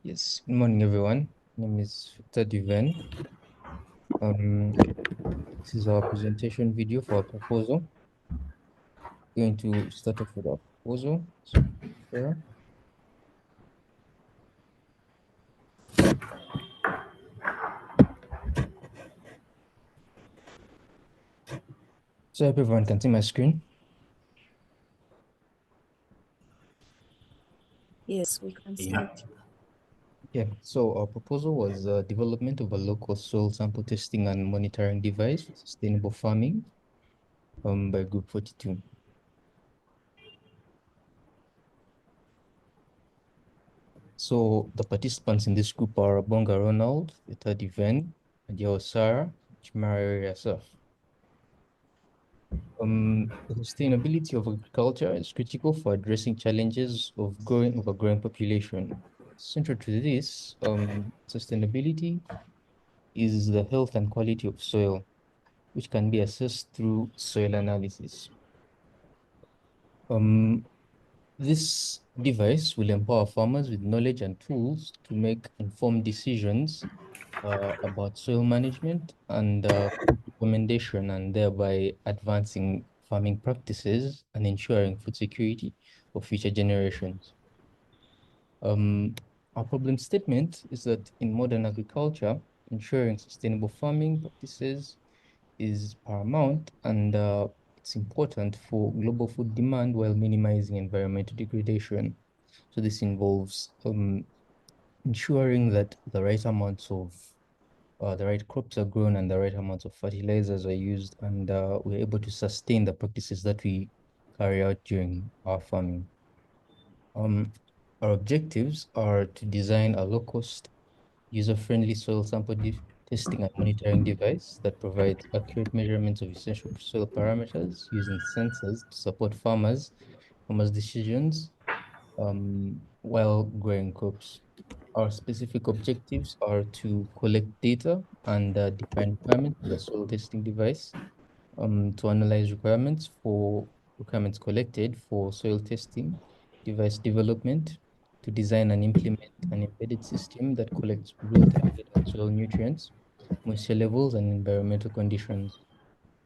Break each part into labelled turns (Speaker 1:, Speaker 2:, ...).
Speaker 1: Yes, good morning, everyone. My name is Victor Duven. This is our presentation video for our proposal. Going to start off with our proposal. Yeah. So I hope everyone can see my screen.
Speaker 2: Yes, we can see it.
Speaker 1: Yeah, so our proposal was development of a local soil sample testing and monitoring device for sustainable farming by Group 42. So the participants in this group are Bonga Ronald, Victor Duven, Adia Osara, Chimari Yasaf. The sustainability of agriculture is critical for addressing challenges of overgrowing population. Central to this, sustainability is the health and quality of soil, which can be assessed through soil analysis. This device will empower farmers with knowledge and tools to make informed decisions about soil management and crop recommendation, and thereby advancing farming practices and ensuring food security for future generations. Our problem statement is that in modern agriculture, ensuring sustainable farming practices is paramount, and it's important for global food demand while minimizing environmental degradation. So this involves ensuring that the right amounts of the right crops are grown and the right amounts of fertilizers are used, and we're able to sustain the practices that we carry out during our farming. Our objectives are to design a low-cost, user-friendly soil sample testing and monitoring device that provides accurate measurements of essential soil parameters using sensors to support farmers' decisions while growing crops. Our specific objectives are to collect data and define requirements for the soil testing device, to analyze requirements collected for soil testing, device development, to design and implement an embedded system that collects real-time data on soil nutrients, moisture levels, and environmental conditions.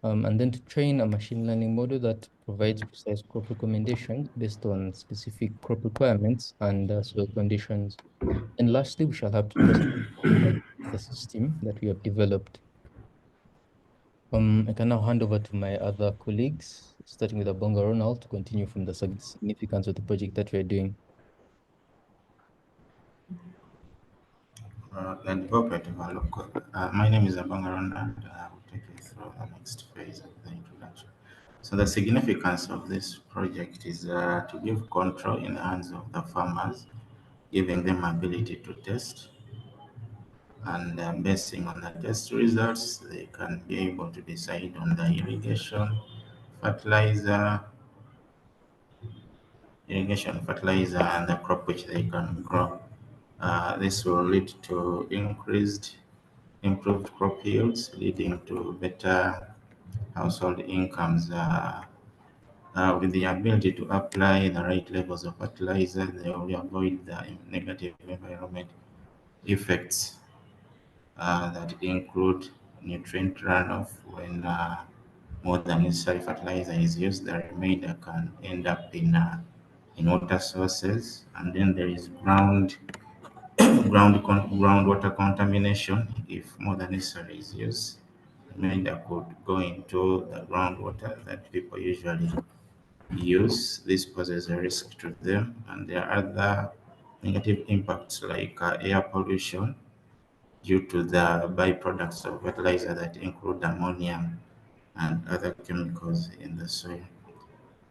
Speaker 1: And then to train a machine learning model that provides precise crop recommendations based on specific crop requirements and soil conditions. And lastly, we shall have to test the system that we have developed. I can now hand over to my other colleagues, starting with Abonga Ronald, to continue from the significance of the project that we're doing.
Speaker 3: My name is Abangaron, and I will take you through the next phase of the introduction. So the significance of this project is to give control in the hands of the farmers, giving them ability to test, and basing on the test results, they can be able to decide on the fertilizer, fertilizer, and the crop which they can grow. This will lead to improved crop yields, leading to better household incomes. With the ability to apply the right levels of fertilizer, they will avoid the negative environment effects that include nutrient runoff. When more than necessary fertilizer is used, the remainder can end up in water sources, and then there is groundwater contamination. If more than necessary is used, remainder could go into the groundwater that people usually use. This poses a risk to them, and there are other negative impacts like air pollution due to the byproducts of fertilizer that include ammonia and other chemicals in the soil.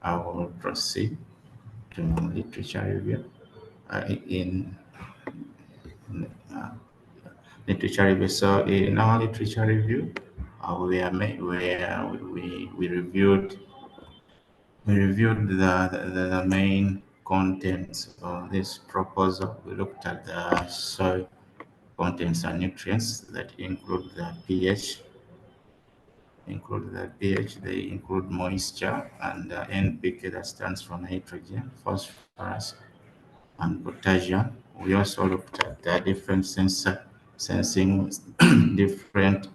Speaker 3: I will proceed to literature review. In uh, literature review. So in our literature review, we reviewed the main contents of this proposal. We looked at the soil contents and nutrients that they include moisture, and NPK that stands for nitrogen, phosphorus, and potassium. We also looked at the different sensing different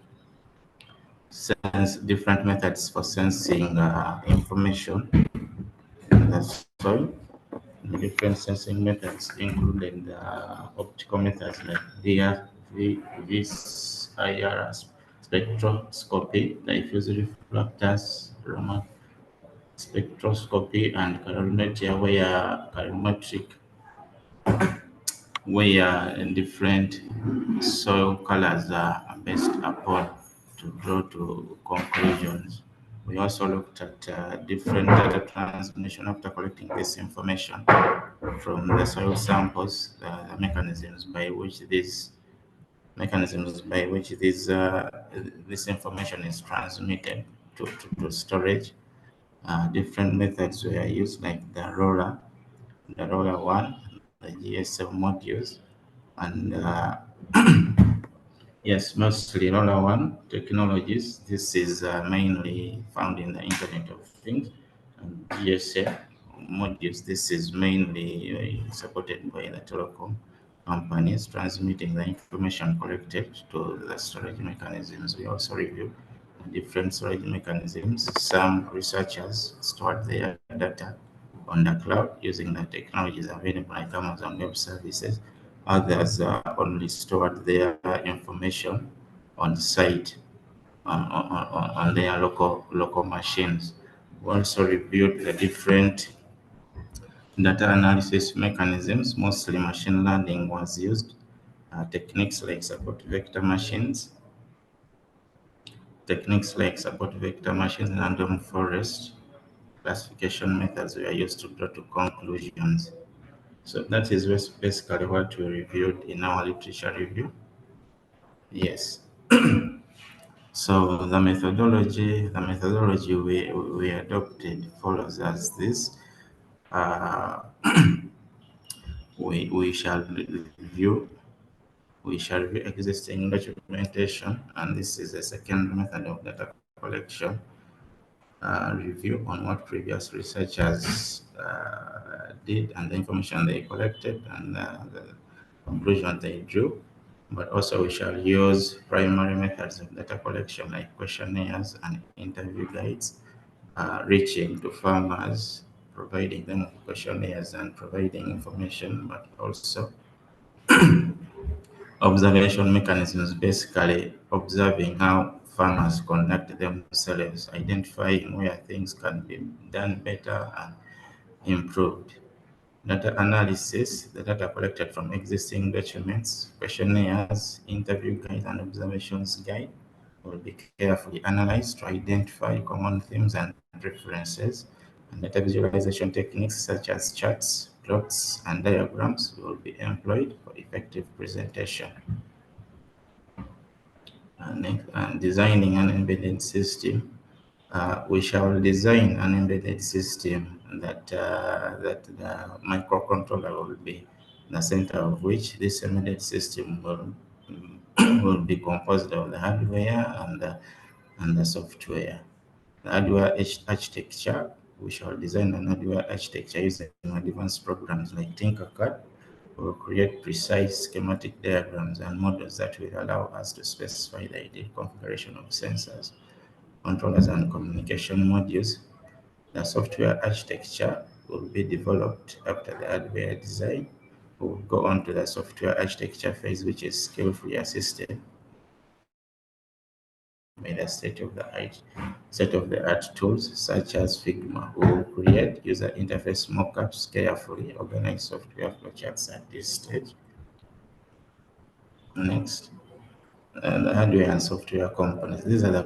Speaker 3: methods for sensing information in the soil. The different sensing methods included the optical methods like VIR spectroscopy, diffuse reflectors, Raman spectroscopy, and calorimetry, where different soil colors are based upon to draw to conclusions. We also looked at different data transmission after collecting this information from the soil samples, the mechanisms by which this information is transmitted to storage. Different methods were used, like the roller one, the GSM modules, and yes, mostly roller one technologies. This is mainly found in the Internet of Things, and GSM modules. This is mainly supported by the telecom companies transmitting the information collected to the storage mechanisms. We also review different storage mechanisms. Some researchers stored their data on the cloud using the technologies available like Amazon Web Services. Others only stored their information on site on their local machines. We also reviewed the different data analysis mechanisms. Mostly machine learning was used. Techniques like support vector machines, and random forest classification methods were used to draw to conclusions. So that is basically what we reviewed in our literature review. Yes. So the methodology we adopted follows as this. Uh, we shall review existing documentation, and this is the second method of data collection. Review on what previous researchers did and the information they collected and the conclusion they drew. But also we shall use primary methods of data collection like questionnaires and interview guides, reaching to farmers, providing them with questionnaires and providing information, but also observation mechanisms, basically observing how farmers conduct themselves, identifying where things can be done better and improved. Data analysis, the data collected from existing documents, questionnaires, interview guides, and observations guide will be carefully analyzed to identify common themes and references. And data visualization techniques such as charts, plots, and diagrams will be employed for effective presentation. And designing an embedded system. We shall design an embedded system that the microcontroller will be the center of which this embedded system will be composed of the hardware and the software. The hardware architecture, we shall design an hardware architecture using advanced programs like Tinkercad. We'll create precise schematic diagrams and models that will allow us to specify the ideal configuration of sensors, controllers, and communication modules. The software architecture will be developed after the hardware design. We will go on to the software architecture phase, which is skillfully assisted by the state-of-the-art tools such as Figma. We will create user interface mockups, carefully organize software flowcharts at this stage. Next, the hardware and software components. These are the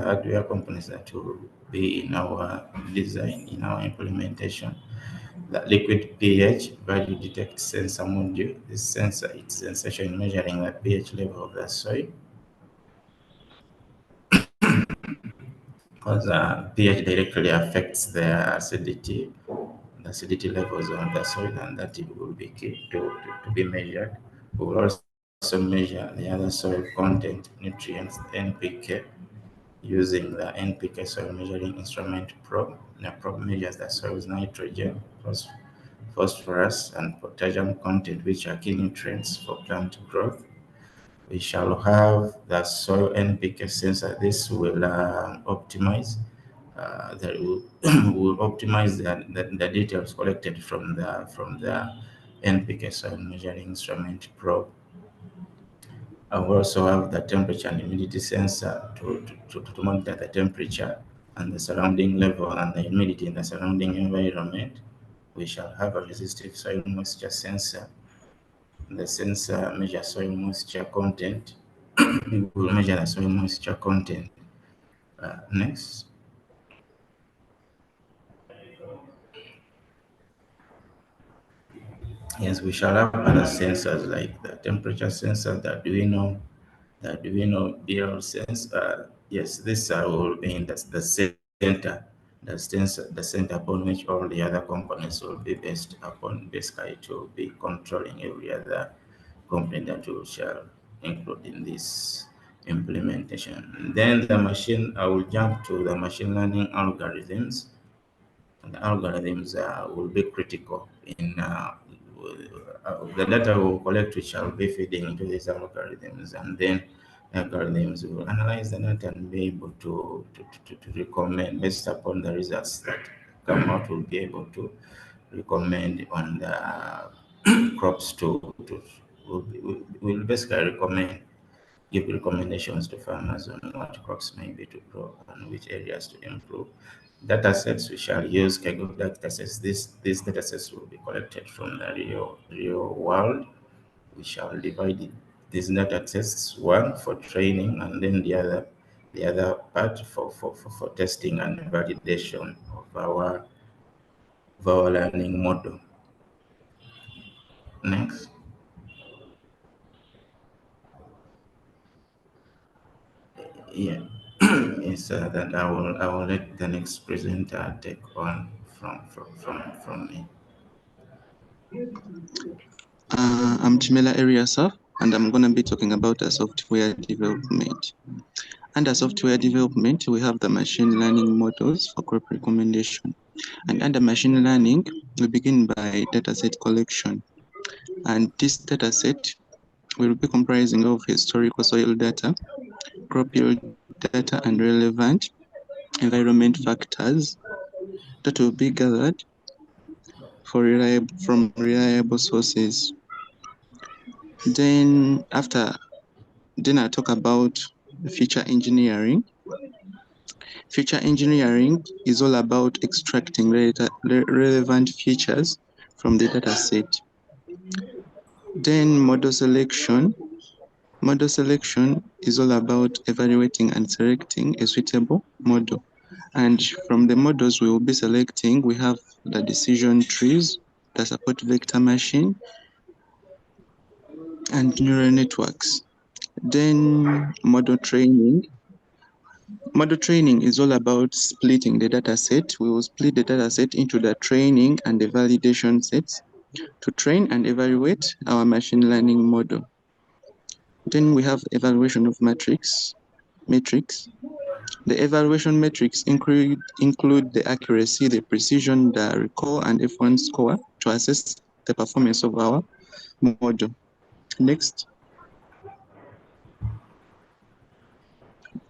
Speaker 3: hardware components that will be in our design, in our implementation. The liquid pH value detect sensor module. This sensor is essential in measuring the pH level of the soil, because pH directly affects the acidity levels on the soil, and that it will be key to be measured. We will also measure the other soil content, nutrients, NPK, using the NPK soil measuring instrument probe. The probe measures the soil's nitrogen, phosphorus and potassium content, which are key nutrients for plant growth. We shall have the soil NPK sensor. This will optimize that will optimize the details collected from the NPK soil measuring instrument probe. I will also have the temperature and humidity sensor to monitor the temperature and the surrounding level and the humidity in the surrounding environment. We shall have a resistive soil moisture sensor. The sensor measures soil moisture content. We will measure the soil moisture content. Next. Yes, we shall have other sensors like the temperature sensor, the Arduino BL sensor. Yes, this will be in the center, the center upon which all the other components will be based upon, basically to be controlling every other component that we shall include in this implementation. Then I will jump to the machine learning algorithms. The algorithms will be critical in the data we will collect, which shall be feeding into these algorithms, and then algorithms will analyze the data and be able to recommend based upon the results that come out. Will be able to recommend on the crops will basically give recommendations to farmers on what crops may be to grow and which areas to improve. Data sets we shall use Kaggle data sets. These data sets will be collected from the real world. We shall divide these data sets, one for training and then the other part for testing and validation of our learning model. Next. Yeah. Yes, that I will let the next presenter take on from me.
Speaker 4: I'm Chimela Ariasaf, and I'm going to be talking about a software development. Under software development, we have the machine learning models for crop recommendation. And under machine learning, we begin by dataset collection. And this dataset will be comprising of historical soil data, crop yield data, and relevant environment factors that will be gathered from reliable sources. Then I talk about feature engineering. Feature engineering is all about extracting relevant features from the data set. Then model selection. Model selection is all about evaluating and selecting a suitable model. And from the models we will be selecting, we have the decision trees, the support vector machine, and neural networks. Then model training. Model training is all about splitting the data set. We will split the data set into the training and the validation sets to train and evaluate our machine learning model. Then we have evaluation of metrics. The evaluation metrics include the accuracy, the precision, the recall, and F1 score to assess the performance of our model. Next.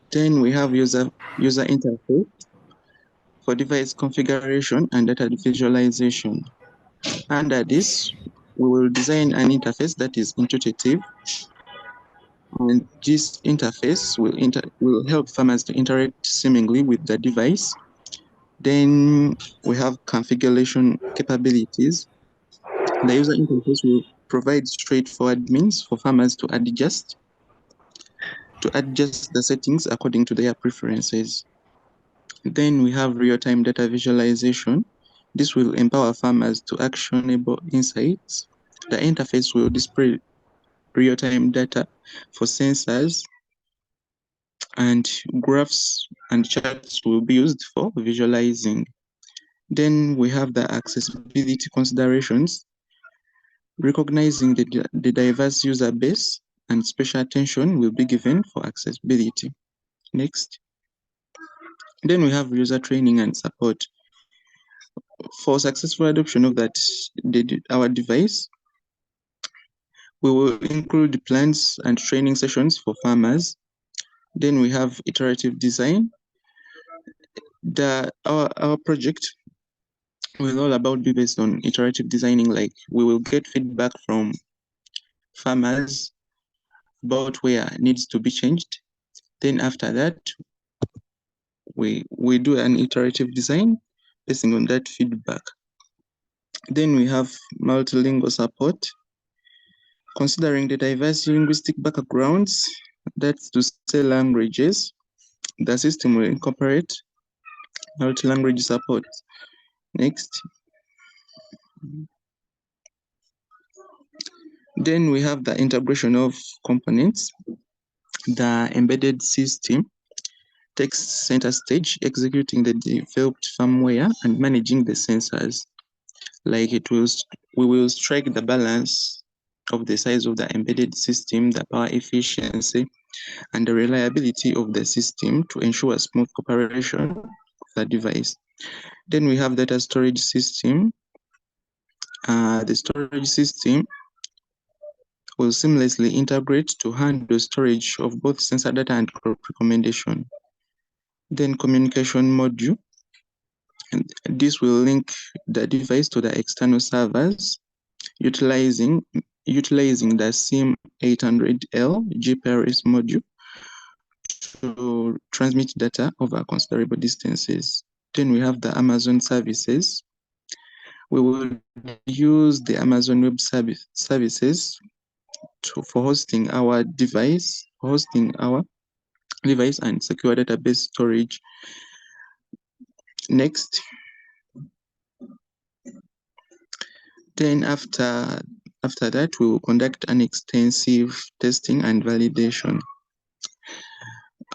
Speaker 4: Then we have user interface for device configuration and data visualization. Under this, we will design an interface that is intuitive, and this interface will help farmers to interact seamlessly with the device. Then we have configuration capabilities. The user interface will provide straightforward means for farmers to adjust the settings according to their preferences. Then we have real-time data visualization. This will empower farmers to actionable insights. The interface will display real-time data for sensors, and graphs and charts will be used for visualizing. Then we have the accessibility considerations, recognizing the diverse user base, and special attention will be given for accessibility. Next. Then we have user training and support. For successful adoption of our device, we will include plans and training sessions for farmers. Then we have iterative design. Our project will all about be based on iterative designing. Like, we will get feedback from farmers about where needs to be changed. Then after that, we do an iterative design based on that feedback. Then we have multilingual support. Considering the diverse linguistic backgrounds, that's to say languages, the system will incorporate multi-language support. Next. Then we have the integration of components. The embedded system takes center stage, executing the developed firmware and managing the sensors. Like, we will strike the balance of the size of the embedded system, the power efficiency, and the reliability of the system to ensure smooth operation of the device. Then we have data storage system. The storage system will seamlessly integrate to handle storage of both sensor data and crop recommendation. Then communication module, and this will link the device to the external servers, utilizing the SIM800L GPRS module to transmit data over considerable distances. Then we have the Amazon services. We will use the Amazon Web Services for hosting our device, and secure database storage. Next. Then after that, we will conduct an extensive testing and validation.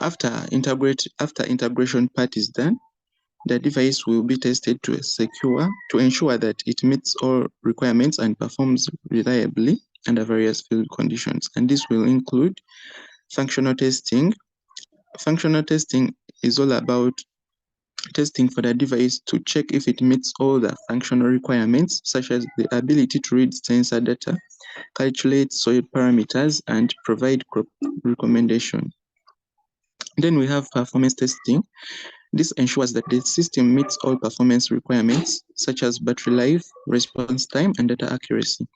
Speaker 4: After integration part is done, the device will be tested to ensure that it meets all requirements and performs reliably under various field conditions. And this will include functional testing. Functional testing is all about testing for the device to check if it meets all the functional requirements, such as the ability to read sensor data, calculate soil parameters, and provide crop recommendation. Then we have performance testing. This ensures that the system meets all performance requirements, such as battery life, response time, and data accuracy.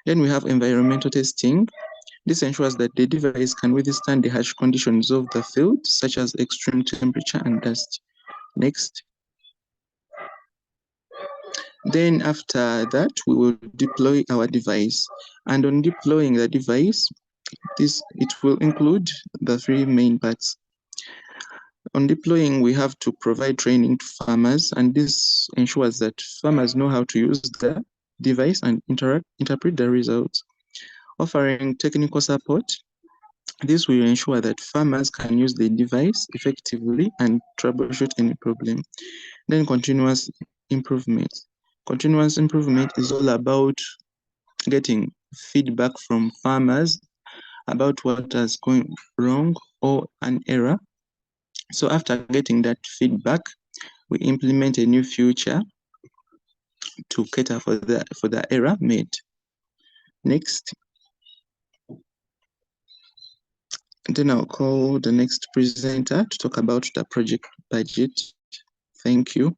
Speaker 4: Then we have environmental testing. This ensures that the device can withstand the harsh conditions of the field, such as extreme temperature and dust. Next. Then after that, we will deploy our device. And on deploying the device, it will include the three main parts. On deploying, we have to provide training to farmers, and this ensures that farmers know how to use the device and interpret the results. Offering technical support, this will ensure that farmers can use the device effectively and troubleshoot any problem. Then continuous improvement. Continuous improvement is all about getting feedback from farmers about what has gone wrong or an error. So after getting that feedback, we implement a new feature to cater for the error made. Next. Then I'll call the next presenter to talk about the project budget. Thank you.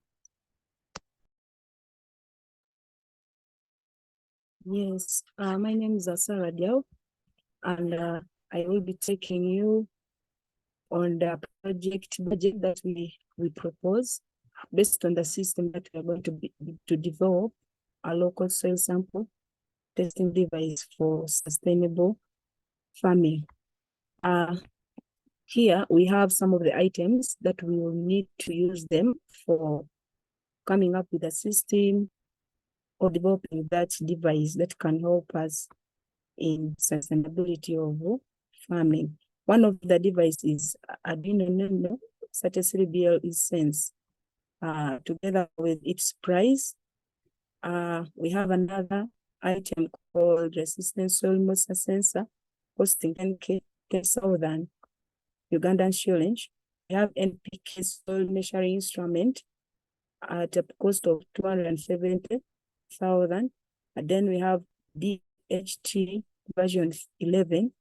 Speaker 2: Yes, my name is Sarah Diao, and I will be taking you on the project budget that we propose based on the system that we are going to develop a local soil sample testing device for sustainable farming. Here we have some of the items that we will need to use them for coming up with a system or developing that device that can help us in sustainability of farming. One of the devices is Arduino Nano 33BL Sense. Together with its price, we have another item called Resistance Soil Moisture Sensor, costing 10,000 Ugandan shillings. We have NPK soil measuring instrument at a cost of 270,000. And then we have DHT version 11,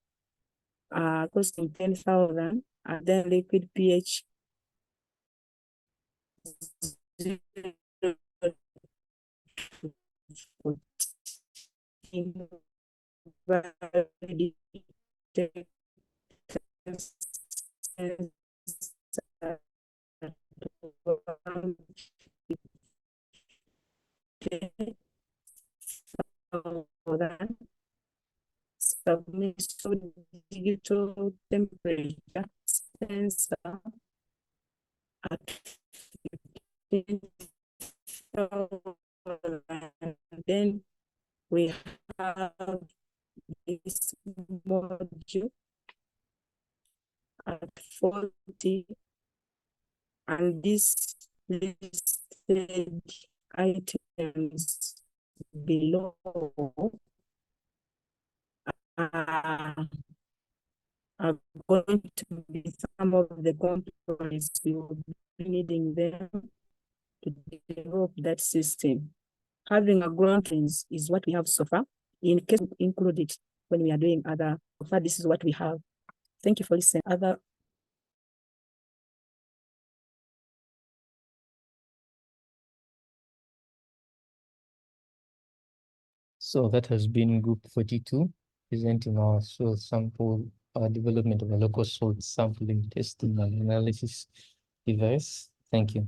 Speaker 2: costing 10,000, and then liquid pH 0 submission digital temperature sensor at 15,000. Then we have this module at 40, and this listed items below are going to be some of the components we will be needing them to develop that system. Having a ground truth is what we have so far. In case we include it when we are doing other, so far this is what we have. Thank you for listening.
Speaker 1: So that has been group 42, presenting our soil sample, development of a local soil sampling, testing and analysis device. Thank you.